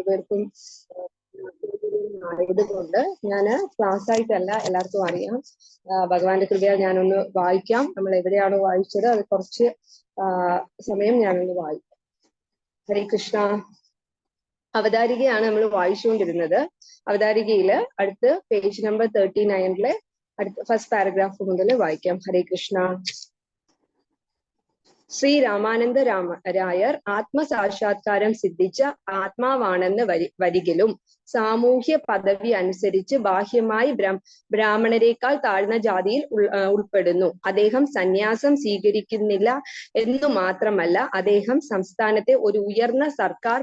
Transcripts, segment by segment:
രണ്ടുപേർക്കും ആയതുകൊണ്ട് ഞാൻ ക്ലാസ് ആയിട്ടല്ല, എല്ലാവർക്കും അറിയാം. ഭഗവാന്റെ കൃപയാൽ ഞാനൊന്ന് വായിക്കാം. നമ്മൾ എവിടെയാണോ വായിച്ചത് അത് കുറച്ച് സമയം ഞാനൊന്ന് വായിക്കാം. ഹരേ കൃഷ്ണ. അവതാരികയാണ് നമ്മൾ വായിച്ചുകൊണ്ടിരുന്നത്. അവതാരികയില് അടുത്ത് പേജ് നമ്പർ 39 അടുത്ത ഫസ്റ്റ് പാരഗ്രാഫ് മുതൽ വായിക്കാം. ഹരേ കൃഷ്ണ. ശ്രീ രാമാനന്ദ രായർ ആത്മസാക്ഷാത്കാരം സിദ്ധിച്ച ആത്മാവാണെന്ന് വരികിലും സാമൂഹ്യ പദവി അനുസരിച്ച് ബാഹ്യമായി ബ്രാഹ്മണരെക്കാൾ താഴ്ന്ന ജാതിയിൽ ഉൾപ്പെടുന്നു. അദ്ദേഹം സന്യാസം സ്വീകരിക്കുന്നില്ല എന്നു മാത്രമല്ല, അദ്ദേഹം സംസ്ഥാനത്തെ ഒരു ഉയർന്ന സർക്കാർ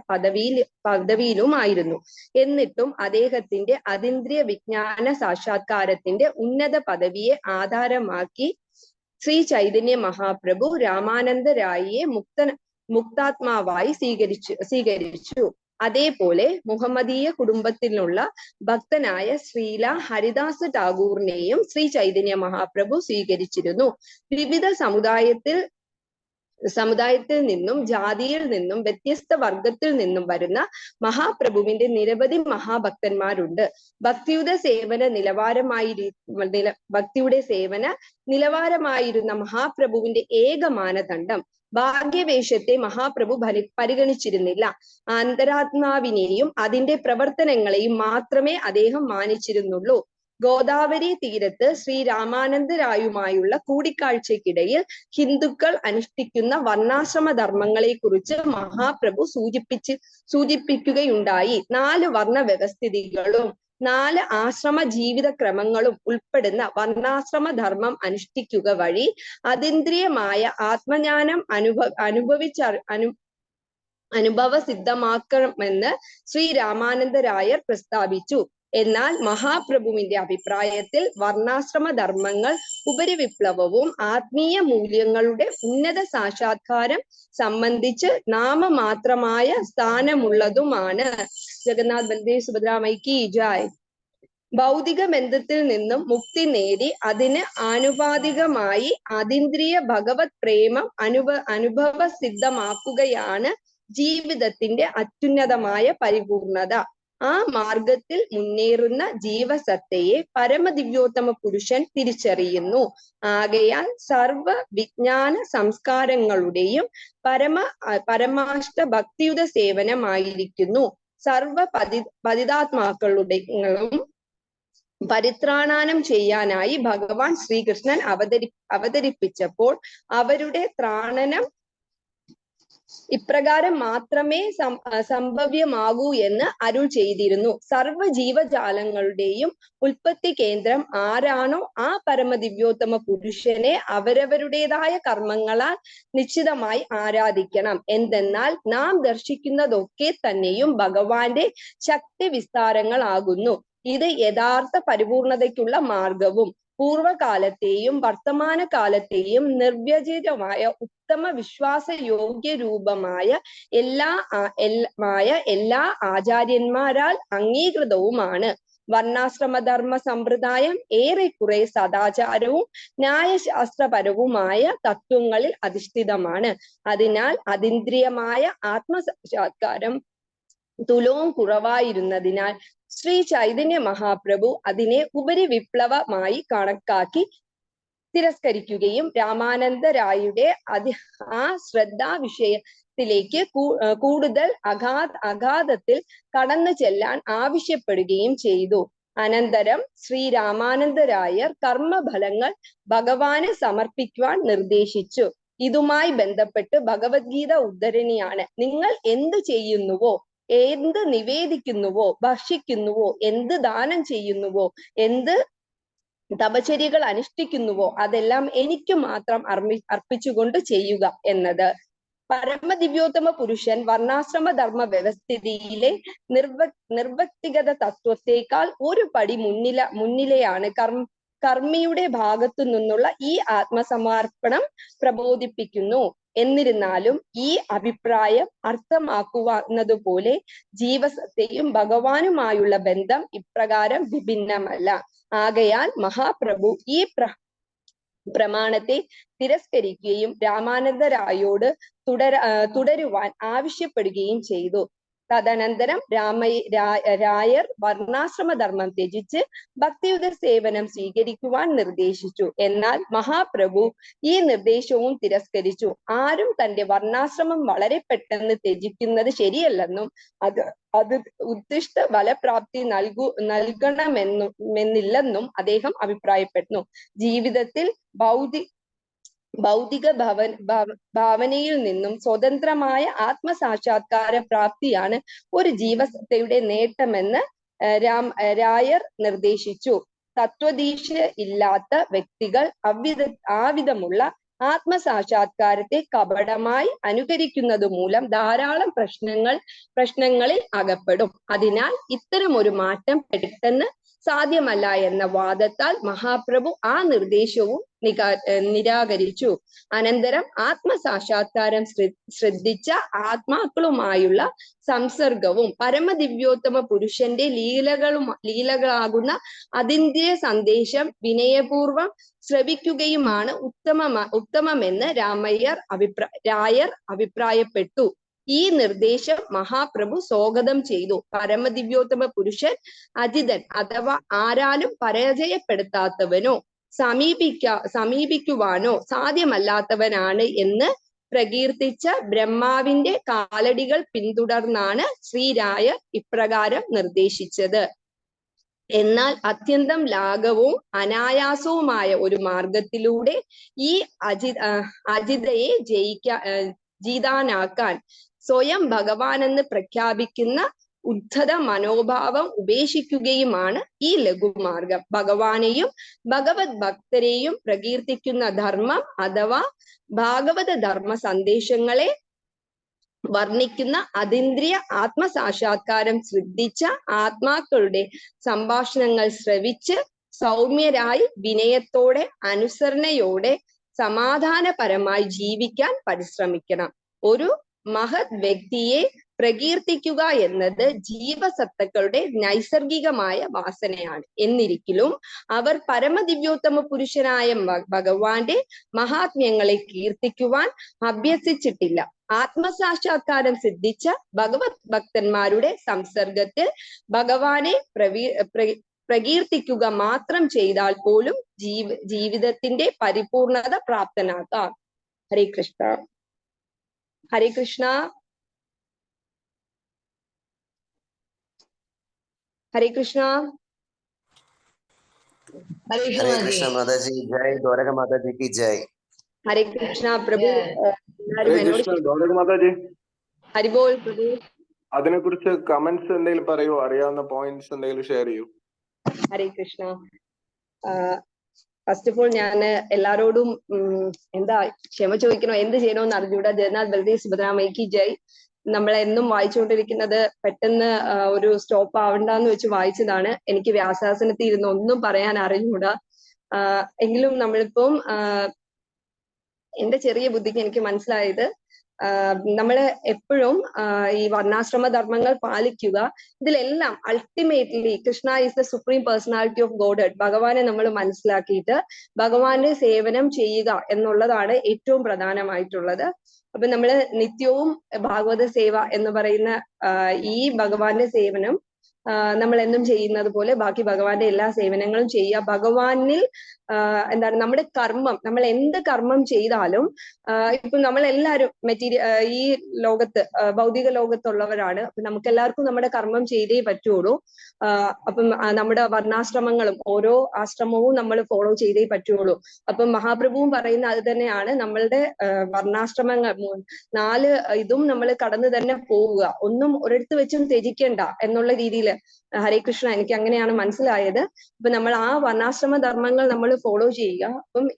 പദവിയിലുമായിരുന്നു. എന്നിട്ടും അദ്ദേഹത്തിന്റെ അതീന്ദ്രിയ വിജ്ഞാന സാക്ഷാത്കാരത്തിന്റെ ഉന്നത പദവിയെ ആധാരമാക്കി ശ്രീ ചൈതന്യ മഹാപ്രഭു രാമാനന്ദ രായിയെ മുക്താത്മാവായി സ്വീകരിച്ചു. അതേപോലെ മുഹമ്മദീയ കുടുംബത്തിലുള്ള ഭക്തനായ ശ്രീല ഹരിദാസ് ടാഗോറിനെയും ശ്രീ ചൈതന്യ മഹാപ്രഭു സ്വീകരിച്ചിരുന്നു. വിവിധ സമുദായത്തിൽ നിന്നും ജാതിയിൽ നിന്നും വ്യത്യസ്ത വർഗത്തിൽ നിന്നും വരുന്ന മഹാപ്രഭുവിന്റെ നിരവധി മഹാഭക്തന്മാരുണ്ട്. ഭക്തിയുടെ സേവന നിലവാരമായിരുന്ന മഹാപ്രഭുവിന്റെ ഏക മാനദണ്ഡം ഭാഗ്യവേഷത്തെ മഹാപ്രഭു പരിഗണിച്ചിരുന്നില്ല. അന്തരാത്മാവിനെയും അതിന്റെ പ്രവർത്തനങ്ങളെയും മാത്രമേ അദ്ദേഹം മാനിച്ചിരുന്നുള്ളൂ. ഗോദാവരി തീരത്ത് ശ്രീ രാമാനന്ദരായുമായുള്ള കൂടിക്കാഴ്ചയ്ക്കിടയിൽ ഹിന്ദുക്കൾ അനുഷ്ഠിക്കുന്ന വർണ്ണാശ്രമ ധർമ്മങ്ങളെ കുറിച്ച് മഹാപ്രഭു സൂചിപ്പിക്കുകയുണ്ടായി. 4 വർണ്ണ വ്യവസ്ഥിതികളും 4 ആശ്രമ ജീവിത ക്രമങ്ങളും ഉൾപ്പെടുന്ന വർണ്ണാശ്രമ ധർമ്മം അനുഷ്ഠിക്കുക വഴി അതീന്ദ്രിയമായ ആത്മജ്ഞാനം അനുഭവ സിദ്ധമാക്കണമെന്ന് ശ്രീ രാമാനന്ദ രായർ പ്രസ്താവിച്ചു. എന്നാൽ മഹാപ്രഭുവിന്റെ അഭിപ്രായത്തിൽ വർണ്ണാശ്രമ ധർമ്മങ്ങൾ ഉപരിവിപ്ലവവും ആത്മീയ മൂല്യങ്ങളുടെ ഉന്നത സാക്ഷാത്കാരം സംബന്ധിച്ച് നാമമാത്രമായ സ്ഥാനമുള്ളതുമാണ്. ജഗന്നാഥ് ബൽദേവ് സുഭദ്രാമയ്ക്ക് ജയ്. ഭൗതിക ബന്ധത്തിൽ നിന്നും മുക്തി നേടി അതിന് ആനുപാതികമായി അതീന്ദ്രിയ ഭഗവത് പ്രേമം അനുഭവ സിദ്ധമാക്കുകയാണ് ജീവിതത്തിന്റെ അത്യുന്നതമായ പരിപൂർണത. ആ മാർഗത്തിൽ മുന്നേറുന്ന ജീവസത്തയെ പരമദിവ്യോത്തമ പുരുഷൻ തിരിച്ചറിയുന്നു. ആകയാൽ സർവ വിജ്ഞാന സംസ്കാരങ്ങളുടെയും പരമാഷ്ട ഭക്തിയുടെ സേവനമായിരിക്കുന്നു. സർവ പതിതാത്മാക്കളുടെയും പരിത്രാണാനം ചെയ്യാനായി ഭഗവാൻ ശ്രീകൃഷ്ണൻ അവതരിപ്പിച്ചപ്പോൾ അവരുടെ ത്രാണനം ഇപ്രകാരം മാത്രമേ സംഭവ്യമാകൂ എന്ന് അരുൾ ചെയ്തിരുന്നു. സർവ ജീവജാലങ്ങളുടെയും ഉൽപ്പത്തി കേന്ദ്രം ആരാണോ ആ പരമദിവ്യോത്തമ പുരുഷനെ അവരവരുടേതായ കർമ്മങ്ങളാൽ നിശ്ചിതമായി ആരാധിക്കണം. എന്തെന്നാൽ നാം ദർശിക്കുന്നതൊക്കെ തന്നെയും ഭഗവാന്റെ ശക്തി വിസ്താരങ്ങളാകുന്നു. ഇത് യഥാർത്ഥ പരിപൂർണതയ്ക്കുള്ള മാർഗവും പൂർവകാലത്തെയും വർത്തമാനകാലത്തെയും നിർവ്യജിതമായ ഉത്തമ വിശ്വാസയോഗ്യ രൂപമായ എല്ലാ ആചാര്യന്മാരാൽ അംഗീകൃതവുമാണ്. വർണ്ണാശ്രമധർമ്മ സമ്പ്രദായം ഏറെക്കുറെ സദാചാരവും ന്യായശാസ്ത്രപരവുമായ തത്വങ്ങളിൽ അധിഷ്ഠിതമാണ്. അതിനാൽ അതീന്ദ്രിയമായ ആത്മസാക്ഷാത്കാരം തുലവും കുറവായിരുന്നതിനാൽ ശ്രീ ചൈതന്യ മഹാപ്രഭു അതിനെ ഉപരിവിപ്ലവമായി കണക്കാക്കി തിരസ്കരിക്കുകയും രാമാനന്ദ രായുടെ ആ ശ്രദ്ധാ വിഷയത്തിലേക്ക് കൂടുതൽ അഗാധത്തിൽ കടന്നു ചെല്ലാൻ ആവശ്യപ്പെടുകയും ചെയ്തു. അനന്തരം ശ്രീ രാമാനന്ദ രായർ കർമ്മഫലങ്ങൾ ഭഗവാന് സമർപ്പിക്കുവാൻ നിർദ്ദേശിച്ചു. ഇതുമായി ബന്ധപ്പെട്ട് ഭഗവത്ഗീത ഉദ്ധരണിയാണ്: നിങ്ങൾ എന്ത് ചെയ്യുന്നുവോ, എന്ത് നിവേദിക്കുന്നുവോ, ഭക്ഷിക്കുന്നുവോ, എന്ത് ദാനം ചെയ്യുന്നുവോ, എന്ത് തപചര്യകൾ അനുഷ്ഠിക്കുന്നുവോ അതെല്ലാം എനിക്ക് മാത്രം അർപ്പിച്ചുകൊണ്ട് ചെയ്യുക എന്നത്. പരമദിവ്യോത്തമ പുരുഷൻ വർണ്ണാശ്രമ ധർമ്മ വ്യവസ്ഥിതിയിലെ നിർവ്യക്തിഗത തത്വത്തെക്കാൾ ഒരു പടി മുന്നിലെയാണ് കർമ്മിയുടെ ഭാഗത്തു നിന്നുള്ള ഈ ആത്മസമർപ്പണം പ്രബോധിപ്പിക്കുന്നു. എന്നിരുന്നാലും ഈ അഭിപ്രായം അർത്ഥമാക്കുന്നതുപോലെ ജീവസത്തെയും ഭഗവാനുമായുള്ള ബന്ധം ഇപ്രകാരം വിഭിന്നമല്ല. ആകയാൽ മഹാപ്രഭു ഈ പ്രമാണത്തെ തിരസ്കരിക്കുകയും രാമാനന്ദ രായോട് തുടരുവാൻ ആവശ്യപ്പെടുകയും ചെയ്തു. തദനന്തരം രായർ വർണ്ണാശ്രമധർമ്മം ത്യജിച്ച് ഭക്തിയുത സേവനം സ്വീകരിക്കുവാൻ നിർദ്ദേശിച്ചു. എന്നാൽ മഹാപ്രഭു ഈ നിർദ്ദേശവും തിരസ്കരിച്ചു. ആരും തന്റെ വർണ്ണാശ്രമം വളരെ പെട്ടെന്ന് ത്യജിക്കുന്നത് ശരിയല്ലെന്നും അത് ഉദ്ദിഷ്ട ഫലപ്രാപ്തി നൽകണമെന്നില്ലെന്നും അദ്ദേഹം അഭിപ്രായപ്പെടുന്നു. ജീവിതത്തിൽ ഭൗതിക ഭാവനയിൽ നിന്നും സ്വതന്ത്രമായ ആത്മസാക്ഷാത്കാര പ്രാപ്തിയാണ് ഒരു ജീവസത്തയുടെ നേട്ടമെന്ന് രായർ നിർദ്ദേശിച്ചു. തത്വദീക്ഷ ഇല്ലാത്ത വ്യക്തികൾ ആവിധമുള്ള ആത്മസാക്ഷാത്കാരത്തെ കപടമായി അനുകരിക്കുന്നത് മൂലം ധാരാളം പ്രശ്നങ്ങളിൽ അകപ്പെടും. അതിനാൽ ഇത്തരം ഒരു മാറ്റം പെട്ടെന്ന് സാധ്യമല്ല എന്ന വാദത്താൽ മഹാപ്രഭു ആ നിർദ്ദേശവും നിരാകരിച്ചു. അനന്തരം ആത്മസാക്ഷാത്കാരം ശ്രദ്ധിച്ച ആത്മാക്കളുമായുള്ള സംസർഗവും പരമദിവ്യോത്തമ പുരുഷന്റെ ലീലകളാകുന്ന അതിന്റെ സന്ദേശം വിനയപൂർവം ശ്രവിക്കുകയുമാണ് ഉത്തമമെന്ന് രായർ അഭിപ്രായപ്പെട്ടു. ഈ നിർദ്ദേശം മഹാപ്രഭു സ്വാഗതം ചെയ്തു. പരമദിവ്യോത്തമ പുരുഷൻ അജിതൻ അഥവാ ആരാലും പരാജയപ്പെടുത്താത്തവനോ സമീപിക്കുവാനോ സാധ്യമല്ലാത്തവനാണ് എന്ന് പ്രകീർത്തിച്ച ബ്രഹ്മാവിന്റെ കാലടികൾ പിന്തുടർന്നാണ് ശ്രീരായർ ഇപ്രകാരം നിർദ്ദേശിച്ചത്. എന്നാൽ അത്യന്തം ലാഘവവും അനായാസവുമായ ഒരു മാർഗത്തിലൂടെ ഈ അജിതയെ ജീതാനാക്കാൻ സ്വയം ഭഗവാനെന്ന് പ്രഖ്യാപിക്കുന്ന ഉദ്ധത മനോഭാവം ഉപേക്ഷിക്കുകയുമാണ് ഈ ലഘുമാർഗം. ഭഗവാനെയും ഭഗവത് ഭക്തരെയും പ്രകീർത്തിക്കുന്ന ധർമ്മം അഥവാ ഭാഗവത ധർമ്മ സന്ദേശങ്ങളെ വർണ്ണിക്കുന്ന അതീന്ദ്രിയ ആത്മസാക്ഷാത്കാരം ശ്രദ്ധിച്ച ആത്മാക്കളുടെ സംഭാഷണങ്ങൾ ശ്രവിച്ച് സൗമ്യരായി വിനയത്തോടെ അനുസരണയോടെ സമാധാനപരമായി ജീവിക്കാൻ പരിശ്രമിക്കണം. ഒരു മഹത് വ്യക്തിയെ പ്രകീർത്തിക്കുക എന്നത് ജീവസത്തക്കളുടെ നൈസർഗികമായ വാസനയാണ്. എന്നിരിക്കലും അവർ പരമദിവ്യോത്തമ പുരുഷനായ ഭഗവാന്റെ മഹാത്മ്യങ്ങളെ കീർത്തിക്കുവാൻ അഭ്യസിച്ചിട്ടില്ല. ആത്മസാക്ഷാത്കാരം സിദ്ധിച്ച ഭഗവത് ഭക്തന്മാരുടെ സംസർഗത്തിൽ ഭഗവാനെ പ്രകീർത്തിക്കുക മാത്രം ചെയ്താൽ പോലും ജീവിതത്തിന്റെ പരിപൂർണത പ്രാപ്തനാക്കാം. ഹരേ കൃഷ്ണ. ഹരേ കൃഷ്ണ. ഹരേ കൃഷ്ണ. ഹരേ കൃഷ്ണ മാതാജി ജയ്. ദ്വാരക മാതാജിക്ക് ജയ്. ഹരേ കൃഷ്ണ പ്രഭു. ഹരിബോൾ പ്രഭു. അതിനെ കുറിച്ച് കമന്റ്സ് എന്തെങ്കിലും പറയൂ, അറിയാവുന്ന പോയിന്റ്സ് എന്തെങ്കിലും ഷെയർ ചെയ്യൂ. ഹരേ കൃഷ്ണ. ഫസ്റ്റ് ഓഫ് ഓൾ ഞാൻ എല്ലാരോടും ക്ഷമ ചോദിക്കണോ, എന്ത് ചെയ്യണമെന്ന് അറിഞ്ഞൂടാ. ജഗന്നാഥ് ബൽദേവ് സുഭദ്രാമയ്ക്ക് ജയ്. നമ്മളെന്നും വായിച്ചുകൊണ്ടിരിക്കുന്നത് പെട്ടെന്ന് ഒരു സ്റ്റോപ്പ് ആവണ്ടെന്ന് വെച്ച് വായിച്ചതാണ്. എനിക്ക് വ്യാസാസനത്തിൽ ഇരുന്ന് ഒന്നും പറയാൻ അറിഞ്ഞൂടാ. എങ്കിലും നമ്മളിപ്പം എന്റെ ചെറിയ ബുദ്ധിക്ക് എനിക്ക് മനസ്സിലായത് നമ്മള് എപ്പോഴും ഈ വർണ്ണാശ്രമ ധർമ്മങ്ങൾ പാലിക്കുക. ഇതിലെല്ലാം ultimately Krishna is the supreme personality of godhead. ഭഗവാനെ നമ്മൾ മനസ്സിലാക്കിയിട്ട് ഭഗവാന്റെ സേവനം ചെയ്യുക എന്നുള്ളതാണ് ഏറ്റവും പ്രധാനമായിട്ടുള്ളത്. അപ്പൊ നമ്മള് നിത്യവും ഭാഗവത സേവ എന്ന് പറയുന്ന ഈ ഭഗവാന്റെ സേവനം നമ്മൾ എന്നും ചെയ്യുന്നത് പോലെ ബാക്കി ഭഗവാന്റെ എല്ലാ സേവനങ്ങളും ചെയ്യുക. ഭഗവാനിൽ നമ്മുടെ കർമ്മം, നമ്മൾ എന്ത് കർമ്മം ചെയ്താലും ഇപ്പൊ നമ്മളെല്ലാവരും ഈ ലോകത്ത് ഭൗതിക ലോകത്തുള്ളവരാണ്. അപ്പൊ നമുക്ക് എല്ലാവർക്കും നമ്മുടെ കർമ്മം ചെയ്തേ പറ്റുള്ളൂ. അപ്പം നമ്മുടെ വർണ്ണാശ്രമങ്ങളും ഓരോ ആശ്രമവും നമ്മൾ ഫോളോ ചെയ്തേ പറ്റുള്ളൂ. അപ്പം മഹാപ്രഭുവും പറയുന്ന അത് തന്നെയാണ്. നമ്മളുടെ വർണ്ണാശ്രമങ്ങൾ 4 ഇതും നമ്മൾ കടന്നു തന്നെ പോവുക, ഒന്നും ഒരിടത്ത് വെച്ചും ത്യജിക്കേണ്ട എന്നുള്ള രീതിയിൽ. ഹരേ കൃഷ്ണ. എനിക്ക് അങ്ങനെയാണ് മനസ്സിലായത്. അപ്പൊ നമ്മൾ ആ വർണ്ണാശ്രമ ധർമ്മങ്ങൾ നമ്മൾ ഫോളോ ചെയ്യുക.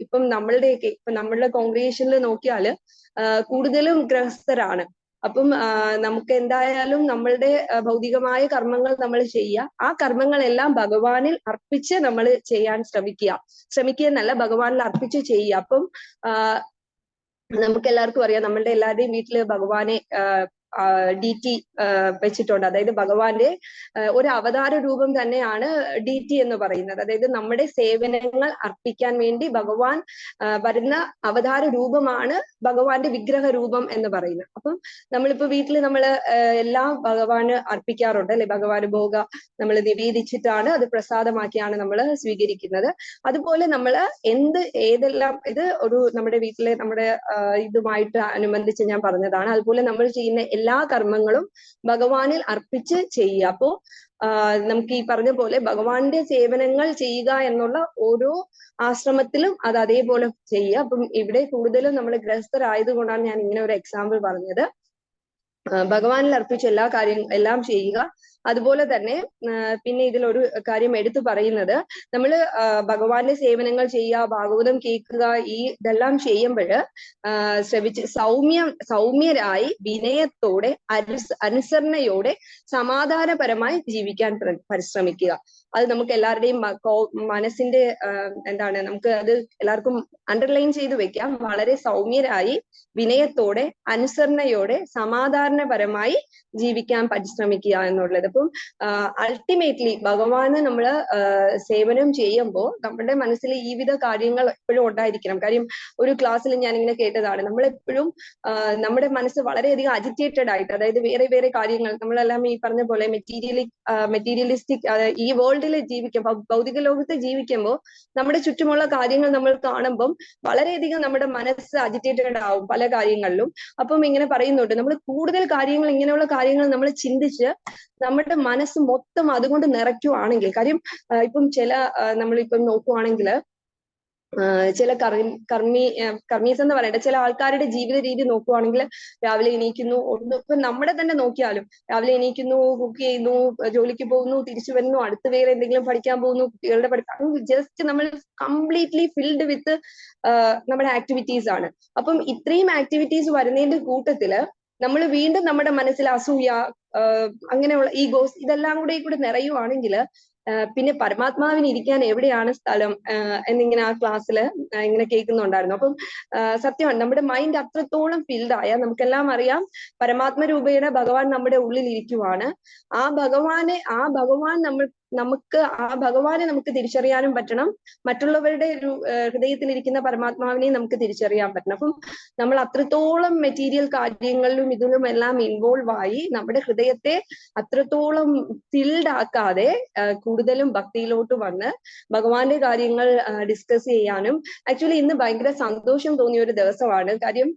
ഇപ്പം നമ്മളുടെ കോൺഗ്രിഗേഷനിൽ നോക്കിയാല് കൂടുതലും ഗൃഹസ്ഥരാണ്. അപ്പം നമുക്ക് എന്തായാലും നമ്മളുടെ ഭൗതികമായ കർമ്മങ്ങൾ നമ്മൾ ചെയ്യുക. ആ കർമ്മങ്ങളെല്ലാം ഭഗവാനിൽ അർപ്പിച്ച് നമ്മൾ ചെയ്യാൻ ശ്രമിക്കുക എന്നല്ല, ഭഗവാനിൽ അർപ്പിച്ച് ചെയ്യുക. അപ്പം നമുക്ക് എല്ലാവർക്കും അറിയാം, നമ്മളുടെ എല്ലാവരുടെയും വീട്ടില് ഭഗവാനെ DT വെച്ചിട്ടുണ്ട്. അതായത് ഭഗവാന്റെ ഒരു അവതാര രൂപം തന്നെയാണ് DT എന്ന് പറയുന്നത്. അതായത് നമ്മുടെ സേവനങ്ങൾ അർപ്പിക്കാൻ വേണ്ടി ഭഗവാൻ വരുന്ന അവതാര രൂപമാണ് ഭഗവാന്റെ വിഗ്രഹ രൂപം എന്ന് പറയുന്നത്. അപ്പം നമ്മളിപ്പോ വീട്ടിൽ നമ്മൾ എല്ലാം ഭഗവാന് അർപ്പിക്കാറുണ്ട് അല്ലെ? ഭഗവാന് ഭോഗ നമ്മൾ നിവേദിച്ചിട്ടാണ് അത് പ്രസാദമാക്കിയാണ് നമ്മൾ സ്വീകരിക്കുന്നത്. അതുപോലെ നമ്മൾ ഏതെല്ലാം ഇത് ഒരു നമ്മുടെ വീട്ടിലെ നമ്മുടെ ഇതുമായിട്ട് അനുബന്ധിച്ച് ഞാൻ പറഞ്ഞതാണ്. അതുപോലെ നമ്മൾ ചെയ്യുന്ന എല്ലാ കർമ്മങ്ങളും ഭഗവാനിൽ അർപ്പിച്ച് ചെയ്യുക. അപ്പോ നമുക്ക് ഈ പറഞ്ഞ പോലെ ഭഗവാന്റെ സേവനങ്ങൾ ചെയ്യുക എന്നുള്ള ഓരോ ആശ്രമത്തിലും അത് അതേപോലെ ചെയ്യുക. അപ്പം ഇവിടെ കൂടുതലും നമ്മൾ ഗൃഹസ്ഥരായതുകൊണ്ടാണ് ഞാൻ ഇങ്ങനെ ഒരു എക്സാമ്പിൾ പറഞ്ഞത്. ഭഗവാനിൽ അർപ്പിച്ച എല്ലാം ചെയ്യുക. അതുപോലെ തന്നെ പിന്നെ ഇതിലൊരു കാര്യം എടുത്തു പറയുന്നത്, നമ്മൾ ഭഗവാന്റെ സേവനങ്ങൾ ചെയ്യുക, ഭാഗവതം കേൾക്കുക, ഇതെല്ലാം ചെയ്യുമ്പോൾ സൗമ്യരായി വിനയത്തോടെ അനുസരണയോടെ സമാധാനപരമായി ജീവിക്കാൻ പരിശ്രമിക്കുക. അത് നമുക്ക് എല്ലാവരുടെയും മനസ്സിന്റെ എന്താണ്, നമുക്ക് അത് എല്ലാവർക്കും അണ്ടർലൈൻ ചെയ്തു വെക്കാം. വളരെ സൗമ്യരായി വിനയത്തോടെ അനുസരണയോടെ സമാധാനപരമായി ജീവിക്കാൻ പരിശ്രമിക്കുക എന്നുള്ളത്. അപ്പം അൾട്ടിമേറ്റ്ലി ഭഗവാന് നമ്മൾ സേവനം ചെയ്യുമ്പോൾ നമ്മുടെ മനസ്സിൽ ഈ വിധ കാര്യങ്ങൾ എപ്പോഴും ഉണ്ടായിരിക്കണം. കാര്യം ഒരു ക്ലാസ്സിൽ ഞാൻ ഇങ്ങനെ കേട്ടതാണ്, നമ്മളെപ്പോഴും നമ്മുടെ മനസ്സ് വളരെയധികം അജിറ്റേറ്റഡ് ആയിട്ട്, അതായത് വേറെ വേറെ കാര്യങ്ങൾ, നമ്മളെല്ലാം ഈ പറഞ്ഞ പോലെ മെറ്റീരിയലിസ്റ്റിക് ഈ വേൾഡിൽ ജീവിക്കുമ്പോൾ, ഭൗതിക ലോകത്ത് ജീവിക്കുമ്പോൾ നമ്മുടെ ചുറ്റുമുള്ള കാര്യങ്ങൾ നമ്മൾ കാണുമ്പം വളരെയധികം നമ്മുടെ മനസ്സ് അജിറ്റേറ്റഡ് ആവും പല കാര്യങ്ങളിലും. അപ്പം ഇങ്ങനെ പറയുന്നുണ്ട്, നമ്മൾ കൂടുതൽ കാര്യങ്ങൾ ഇങ്ങനെയുള്ള കാര്യങ്ങൾ നമ്മൾ ചിന്തിച്ച് നമ്മുടെ മനസ്സ് മൊത്തം അതുകൊണ്ട് നിറയ്ക്കുവാണെങ്കിൽ, കാര്യം ഇപ്പം നമ്മളിപ്പം നോക്കുവാണെങ്കിൽ ചില കർമ്മീസ് എന്ന് പറയട്ടെ, ചില ആൾക്കാരുടെ ജീവിത രീതി നോക്കുവാണെങ്കിൽ രാവിലെ എണീക്കുന്നു, ഇപ്പൊ നമ്മുടെ തന്നെ നോക്കിയാലും രാവിലെ എണീക്കുന്നു, കുക്ക് ചെയ്യുന്നു, ജോലിക്ക് പോകുന്നു, തിരിച്ചു വരുന്നു, അടുത്ത് വേറെ എന്തെങ്കിലും പഠിക്കാൻ പോകുന്നു, കുട്ടികളുടെ ജസ്റ്റ് നമ്മൾ കംപ്ലീറ്റ്ലി ഫിൽഡ് വിത്ത് നമ്മുടെ ആക്ടിവിറ്റീസ് ആണ്. അപ്പം ഇത്രയും ആക്ടിവിറ്റീസ് വരുന്നതിന്റെ കൂട്ടത്തില് നമ്മൾ വീണ്ടും നമ്മുടെ മനസ്സിൽ അസൂയ, അങ്ങനെയുള്ള ഈഗോസ്, ഇതെല്ലാം കൂടെ നിറയുവാണെങ്കിൽ പിന്നെ പരമാത്മാവിന് ഇരിക്കാൻ എവിടെയാണ് സ്ഥലം എന്നിങ്ങനെ ആ ക്ലാസ്സിൽ ഇങ്ങനെ കേൾക്കുന്നുണ്ടായിരുന്നു. അപ്പം സത്യമാണ്, നമ്മുടെ മൈൻഡ് അത്രത്തോളം ഫിൽഡ് ആയാൽ നമുക്കെല്ലാം അറിയാം പരമാത്മ രൂപേണ ഭഗവാൻ നമ്മുടെ ഉള്ളിൽ ഇരിക്കുവാണ്. ആ ഭഗവാനെ നമുക്ക് തിരിച്ചറിയാനും പറ്റണം, മറ്റുള്ളവരുടെ ഹൃദയത്തിലിരിക്കുന്ന പരമാത്മാവിനെ നമുക്ക് തിരിച്ചറിയാൻ പറ്റണം. അപ്പം നമ്മൾ അത്രത്തോളം മെറ്റീരിയൽ കാര്യങ്ങളിലും ഇതിലും എല്ലാം ഇൻവോൾവ് ആയി നമ്മുടെ ഹൃദയത്തെ അത്രത്തോളം ഫിൽഡ് ആക്കാതെ കൂടുതലും ഭക്തിയിലോട്ട് വന്ന് ഭഗവാന്റെ കാര്യങ്ങൾ ഡിസ്കസ് ചെയ്യാനും. ആക്ച്വലി ഇന്ന് ഭയങ്കര സന്തോഷം തോന്നിയ ഒരു ദിവസമാണ്. കാര്യം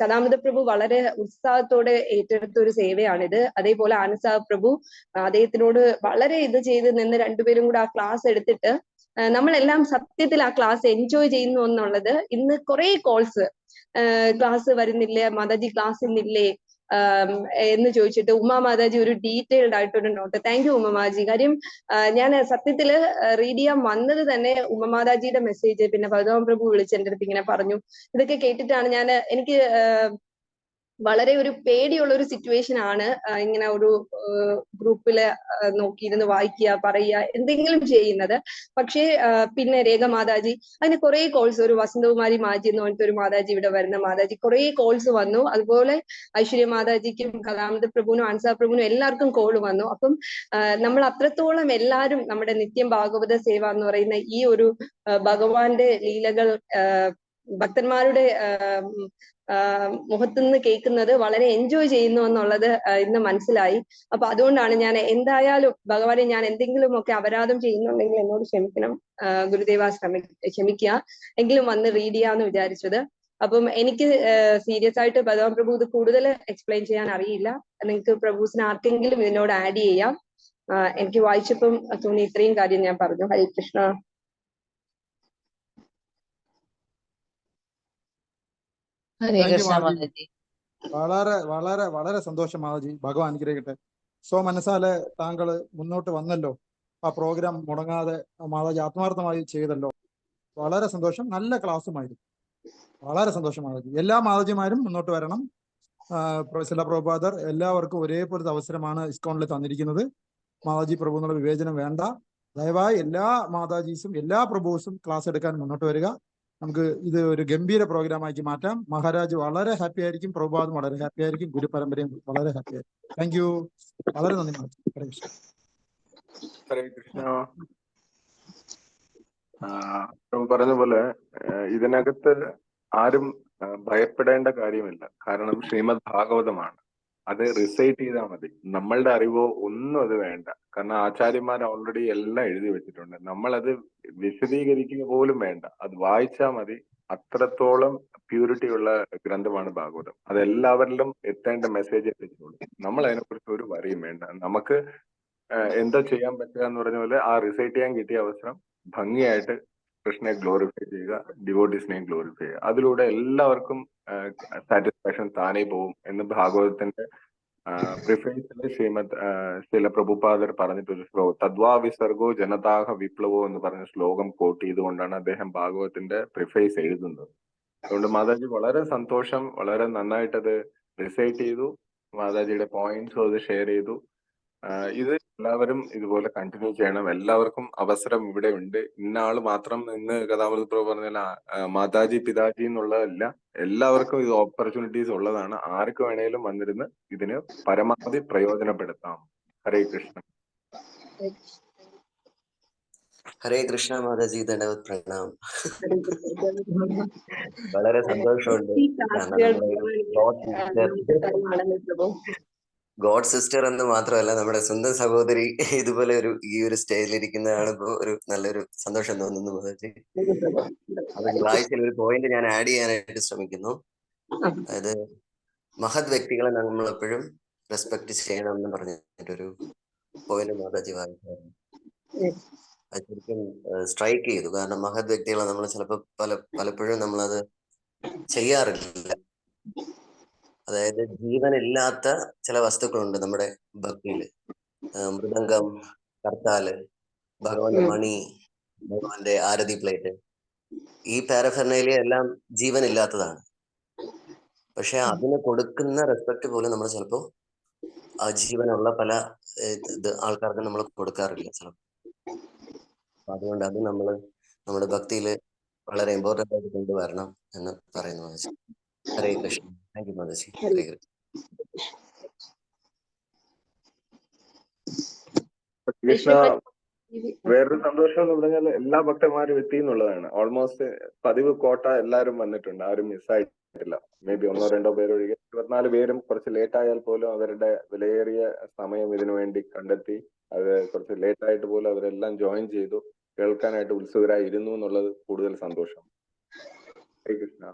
കഥാമൃത പ്രഭു വളരെ ഉത്സാഹത്തോടെ ഏറ്റെടുത്ത ഒരു സേവയാണിത്. അതേപോലെ ആനന്ദ പ്രഭു അദ്ദേഹത്തിനോട് വളരെ ഇത് ചെയ്ത് നിന്ന് രണ്ടുപേരും കൂടെ ആ ക്ലാസ് എടുത്തിട്ട് നമ്മളെല്ലാം സത്യത്തിൽ ആ ക്ലാസ് എൻജോയ് ചെയ്യുന്നു എന്നുള്ളത്. ഇന്ന് കുറെ കോൾസ്, ക്ലാസ് വരുന്നില്ലേ മാതാജി, ക്ലാസ് ഇന്നില്ലേ എന്ന് ചോദിച്ചിട്ട് ഉമാ മാതാജി ഒരു ഡീറ്റെയിൽഡ് ആയിട്ടൊരു നോട്ട്. Thank you ഉമാജി. കാര്യം ഞാൻ സത്യത്തില് റീഡ് ചെയ്യാൻ വന്നത് തന്നെ ഉമാമാതാജിയുടെ മെസ്സേജ്, പിന്നെ ഭഗവാൻ പ്രഭു വിളിച്ച് എൻ്റെ അടുത്ത് ഇങ്ങനെ പറഞ്ഞു. ഇതൊക്കെ കേട്ടിട്ടാണ് എനിക്ക് വളരെ ഒരു പേടിയുള്ള ഒരു സിറ്റുവേഷൻ ആണ് ഇങ്ങനെ ഒരു ഗ്രൂപ്പില് നോക്കിയിരുന്ന് വായിക്കുക, പറയുക, എന്തെങ്കിലും ചെയ്യുന്നത്. പക്ഷേ പിന്നെ രേഖ മാതാജി, അതിന് കുറെ കോൾസ്, ഒരു വസന്തകുമാരി മാജി എന്ന് പറഞ്ഞിട്ട് ഒരു മാതാജി, ഇവിടെ വരുന്ന മാതാജി, കുറെ കോൾസ് വന്നു. അതുപോലെ ഐശ്വര്യ മാതാജിക്കും കഥാമൃത പ്രഭുവിനും ആൻസാ പ്രഭുവിനും എല്ലാവർക്കും കോൾ വന്നു. അപ്പം നമ്മൾ അത്രത്തോളം എല്ലാവരും നമ്മുടെ നിത്യം ഭാഗവത സേവ എന്ന് പറയുന്ന ഈ ഒരു ഭഗവാന്റെ ലീലകൾ ഭക്തന്മാരുടെ മുഖത്തുനിന്ന് കേൾക്കുന്നത് വളരെ എൻജോയ് ചെയ്യുന്നു എന്നുള്ളത് ഇന്ന് മനസ്സിലായി. അപ്പൊ അതുകൊണ്ടാണ് ഞാൻ എന്തായാലും ഭഗവാനെ, ഞാൻ എന്തെങ്കിലുമൊക്കെ അപരാധം ചെയ്യുന്നുണ്ടെങ്കിൽ എന്നോട് ക്ഷമിക്കണം ഗുരുദേവ, ക്ഷമിക്കുക, എങ്കിലും വന്ന് റീഡ് ചെയ്യാന്ന് വിചാരിച്ചത്. അപ്പം എനിക്ക് സീരിയസ് ആയിട്ട് ഭഗവാൻ പ്രഭു ഇത് കൂടുതൽ എക്സ്പ്ലെയിൻ ചെയ്യാൻ അറിയില്ല. നിങ്ങൾക്ക് പ്രഭുസിന് ആർക്കെങ്കിലും ഇതിനോട് ആഡ് ചെയ്യാം. എനിക്ക് വായിച്ചപ്പം തോന്നി ഇത്രയും കാര്യം ഞാൻ പറഞ്ഞു. ഹരേ കൃഷ്ണ. വളരെ വളരെ വളരെ സന്തോഷം മാതാജി, ഭഗവാൻ അനുഗ്രഹിക്കട്ടെ. മനസ്സാലെ താങ്കൾ മുന്നോട്ട് വന്നല്ലോ, ആ പ്രോഗ്രാം മുടങ്ങാതെ മാതാജി ആത്മാർത്ഥമായി ചെയ്തല്ലോ. വളരെ സന്തോഷം, നല്ല ക്ലാസ്സുമായിരുന്നു. വളരെ സന്തോഷം മാതാജി. എല്ലാ മാതാജിമാരും മുന്നോട്ട് വരണം. ശില പ്രഭുപാദർ എല്ലാവർക്കും ഒരേപോലത്തെ അവസരമാണ് ഇസ്കോണിൽ തന്നിരിക്കുന്നത്. മാതാജി പ്രഭു എന്നുള്ള വിവേചനം വേണ്ട. ദയവായി എല്ലാ മാതാജീസും എല്ലാ പ്രഭുസും ക്ലാസ് എടുക്കാൻ മുന്നോട്ട് വരിക. നമുക്ക് ഇത് ഒരു ഗംഭീര പ്രോഗ്രാമാക്കി മാറ്റാം. മഹാരാജ് വളരെ ഹാപ്പി ആയിരിക്കും, പ്രഭുപാദും വളരെ ഹാപ്പി ആയിരിക്കും, ഗുരുപരമ്പരയും വളരെ ഹാപ്പി ആയിരിക്കും. Thank you. വളരെ നന്ദി മഹാരാജ്. ഹരേ കൃഷ്ണ. ഹരേ കൃഷ്ണ. പറഞ്ഞ പോലെ ഇതിനകത്ത് ആരും ഭയപ്പെടേണ്ട കാര്യമില്ല. കാരണം ശ്രീമദ് ഭാഗവതമാണ്. അത് റിസൈറ്റ് ചെയ്താൽ മതി. നമ്മളുടെ അറിവോ ഒന്നും അത് വേണ്ട. കാരണം ആചാര്യന്മാർ ഓൾറെഡി എല്ലാം എഴുതി വെച്ചിട്ടുണ്ട്. നമ്മളത് വിശദീകരിക്കുക പോലും വേണ്ട. അത് വായിച്ചാൽ മതി. അത്രത്തോളം പ്യൂരിറ്റി ഉള്ള ഗ്രന്ഥമാണ് ഭാഗവതം. അത് എല്ലാവരിലും എത്തേണ്ട മെസ്സേജ് എത്തിച്ചോളൂ. നമ്മൾ അതിനെക്കുറിച്ച് ഒരു വരിയും വേണ്ട. നമുക്ക് എന്താ ചെയ്യാൻ പറ്റുക എന്ന് പറഞ്ഞ പോലെ ആ റിസൈറ്റ് ചെയ്യാൻ കിട്ടിയ അവസരം ഭംഗിയായിട്ട് കൃഷ്ണനെ ഗ്ലോറിഫൈ ചെയ്യുക, ഡിവോട്ടീസിനെ ഗ്ലോറിഫൈ ചെയ്യുക. അതിലൂടെ എല്ലാവർക്കും സാറ്റിസ്ഫാക്ഷൻ താനേ പോവും എന്ന് ഭാഗവതത്തിന്റെ പ്രിഫറൻസിൽ ശ്രീല പ്രഭുപാദർ പറഞ്ഞിട്ടൊരു ശ്ലോകം, തദ്വാ വിസർഗോ ജനതാഹ വിപ്ലവോ എന്ന് പറഞ്ഞ ശ്ലോകം കോട്ട് ചെയ്തുകൊണ്ടാണ് അദ്ദേഹം ഭാഗവതത്തിന്റെ പ്രിഫേസ് എഴുതുന്നത്. അതുകൊണ്ട് മാതാജി വളരെ സന്തോഷം, വളരെ നന്നായിട്ടത് റിസൈറ്റ് ചെയ്തു. മാതാജിയുടെ പോയിന്റ്സും അത് ഷെയർ ചെയ്തു. ഇത് എല്ലാവരും ഇതുപോലെ കണ്ടിന്യൂ ചെയ്യണം. എല്ലാവർക്കും അവസരം ഇവിടെ ഉണ്ട്. ഇന്ന ആള് മാത്രം ഇന്ന് കഥാമൃത പ്രഭു പറഞ്ഞാൽ മാതാജി പിതാജി എന്നുള്ളതല്ല. എല്ലാവർക്കും ഇത് ഓപ്പർച്യൂണിറ്റീസ് ഉള്ളതാണ്. ആർക്ക് വേണേലും വന്നിരുന്ന് ഇതിന് പരമാവധി പ്രയോജനപ്പെടുത്താം. ഹരേ കൃഷ്ണ. ഹരേ കൃഷ്ണ മാതാജി, ധന്യവാദ്, പ്രണാം. വളരെ സന്തോഷമുണ്ട്. ഗോഡ് സിസ്റ്റർ എന്ന് മാത്രമല്ല, നമ്മുടെ സ്വന്തം സഹോദരി ഇതുപോലെ ഈ ഒരു സ്റ്റേജിൽ ഇരിക്കുന്നതാണ് ഇപ്പോൾ ഒരു നല്ലൊരു സന്തോഷം തോന്നുന്നു മാതാജി. അതിൽ ആഴ്ചയിൽ ഒരു പോയിന്റ് ഞാൻ ആഡ് ചെയ്യാനായിട്ട് ശ്രമിക്കുന്നു. അതായത് മഹത് വ്യക്തികളെ നമ്മൾ എപ്പോഴും റെസ്പെക്ട് ചെയ്യണം എന്ന് പറഞ്ഞിട്ടൊരു പോയിന്റ് മാതാജി വായിച്ചായിരുന്നു. അത് ശരിക്കും സ്ട്രൈക്ക് ചെയ്തു. കാരണം മഹത് വ്യക്തികളെ നമ്മൾ ചിലപ്പോൾ പലപ്പോഴും നമ്മളത് ചെയ്യാറില്ല. അതായത് ജീവനില്ലാത്ത ചില വസ്തുക്കളുണ്ട് നമ്മുടെ ഭക്തിയില്. മൃദംഗം, കർത്താല്, ഭഗവാന്റെ മണി, ഭഗവാന്റെ ആരതി പ്ലേറ്റ്, ഈ പാരഫെർണേലിയ എല്ലാം ജീവനില്ലാത്തതാണ്. പക്ഷെ അതിന് കൊടുക്കുന്ന റെസ്പെക്ട് പോലും നമ്മൾ ചിലപ്പോ ആ ജീവനുള്ള പല ആൾക്കാർക്ക് നമ്മൾ കൊടുക്കാറില്ല ചിലപ്പോൾ. അതുകൊണ്ട് അത് നമ്മൾ നമ്മുടെ ഭക്തിയില് വളരെ ഇമ്പോർട്ടന്റ് ആയിട്ട് കൊണ്ടുവരണം എന്ന് പറയുന്നു മാതാജി. ഹരേ കൃഷ്ണ. Thank you Mataji. ഹരേ കൃഷ്ണ. കൃഷ്ണ, വേറൊരു സന്തോഷം എന്ന് പറഞ്ഞാൽ എല്ലാ ഭക്തന്മാരും എത്തി എന്നുള്ളതാണ്. ഓൾമോസ്റ്റ് പതിവ് കോട്ട എല്ലാവരും വന്നിട്ടുണ്ട്. ആരും മിസ്സായിട്ടില്ല. മേ ബി 1-2 പേര് ഒഴികെ 24 പേരും കുറച്ച് ലേറ്റ് ആയാൽ പോലും അവരുടെ വിലയേറിയ സമയം ഇതിനു വേണ്ടി കണ്ടെത്തി. അത് കുറച്ച് ലേറ്റ് ആയിട്ട് പോലും അവരെല്ലാം ജോയിൻ ചെയ്തു, കേൾക്കാനായിട്ട് ഉത്സുകരായി ഇരുന്നു എന്നുള്ളത് കൂടുതൽ സന്തോഷം. ഹരേ കൃഷ്ണ.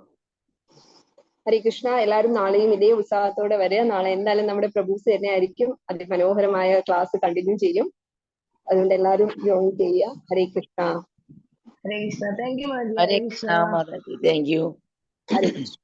ഹരേ കൃഷ്ണ. എല്ലാവരും നാളെയും ഇതേ ഉത്സാഹത്തോടെ വരിക. നാളെ എന്തായാലും നമ്മുടെ പ്രഭുസ് തന്നെ ആയിരിക്കും അതിമനോഹരമായ ക്ലാസ് കണ്ടിന്യൂ ചെയ്യും. അതുകൊണ്ട് എല്ലാവരും ജോയിൻ ചെയ്യുക. Hare Krishna. Hare Krishna. Thank you. Hare Krishna Mataji. Thank you. Hare Krishna.